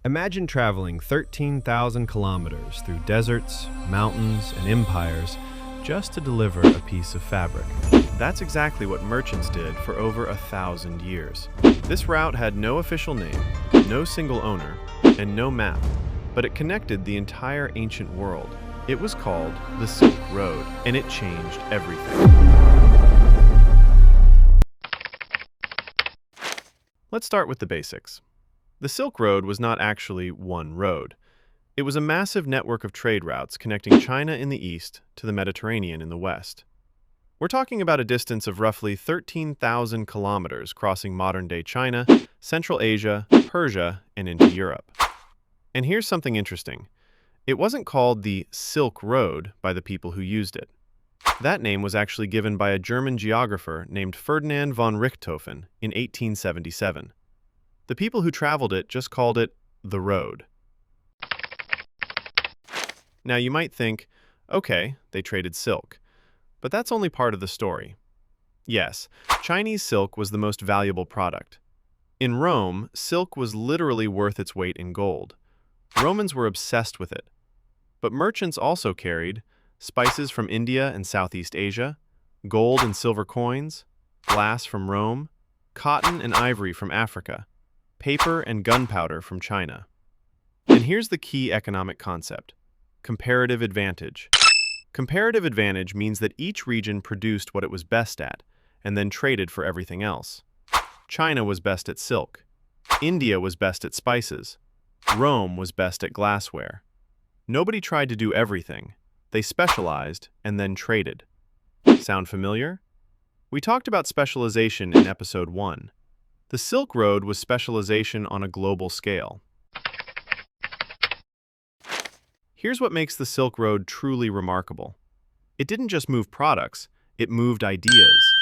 Imagine traveling 13,000 kilometers through deserts, mountains, and empires just to deliver a piece of fabric. That's exactly what merchants did for over 1,000 years. This route had no official name, no single owner, and no map, but it connected the entire ancient world. It was called the Silk Road, and it changed everything. Let's start with the basics. The Silk Road was not actually one road. It was a massive network of trade routes connecting China in the east to the Mediterranean in the west. We're talking about a distance of roughly 13,000 kilometers crossing modern-day China, Central Asia, Persia, and into Europe. And here's something interesting. It wasn't called the Silk Road by the people who used it. That name was actually given by a German geographer named Ferdinand von Richthofen in 1877. The people who traveled it just called it the road. Now you might think, okay, they traded silk. But that's only part of the story. Yes, Chinese silk was the most valuable product. In Rome, silk was literally worth its weight in gold. Romans were obsessed with it. But merchants also carried spices from India and Southeast Asia, gold and silver coins, glass from Rome, cotton and ivory from Africa, paper and gunpowder from China. And here's the key economic concept: comparative advantage. Comparative advantage means that each region produced what it was best at and then traded for everything else. China was best at silk. India was best at spices. Rome was best at glassware. Nobody tried to do everything. They specialized and then traded. Sound familiar? We talked about specialization in episode 1. The Silk Road was specialization on a global scale. Here's what makes the Silk Road truly remarkable. It didn't just move products, it moved ideas.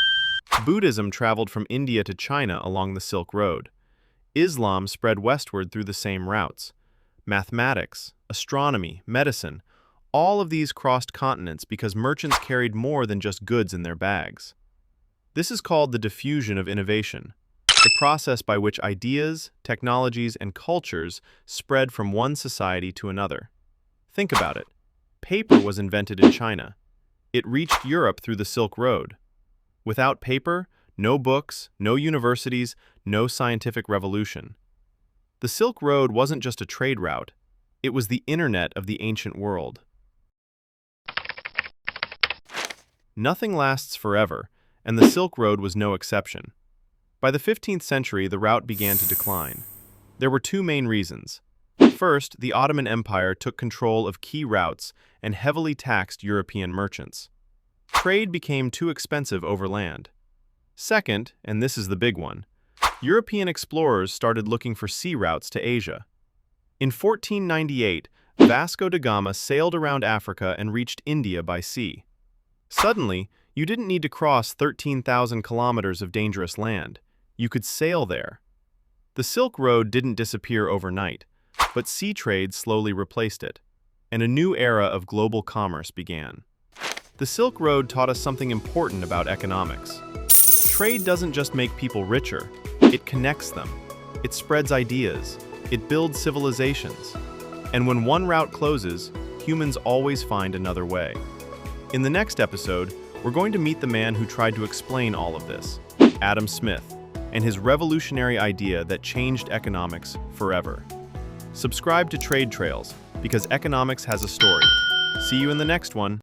Buddhism traveled from India to China along the Silk Road. Islam spread westward through the same routes. Mathematics, astronomy, medicine, all of these crossed continents because merchants carried more than just goods in their bags. This is called the diffusion of innovation, the process by which ideas, technologies, and cultures spread from one society to another. Think about it. Paper was invented in China. It reached Europe through the Silk Road. Without paper, no books, no universities, no scientific revolution. The Silk Road wasn't just a trade route. It was the internet of the ancient world. Nothing lasts forever, and the Silk Road was no exception. By the 15th century, the route began to decline. There were two main reasons. First, the Ottoman Empire took control of key routes and heavily taxed European merchants. Trade became too expensive overland. Second, and this is the big one, European explorers started looking for sea routes to Asia. In 1498, Vasco da Gama sailed around Africa and reached India by sea. Suddenly, you didn't need to cross 13,000 kilometers of dangerous land. You could sail there. The Silk Road didn't disappear overnight, but sea trade slowly replaced it, and a new era of global commerce began. The Silk Road taught us something important about economics. Trade doesn't just make people richer, it connects them. It spreads ideas. It builds civilizations. And when one route closes, humans always find another way. In the next episode, we're going to meet the man who tried to explain all of this, Adam Smith, and his revolutionary idea that changed economics forever. Subscribe to Trade Trails, because economics has a story. See you in the next one.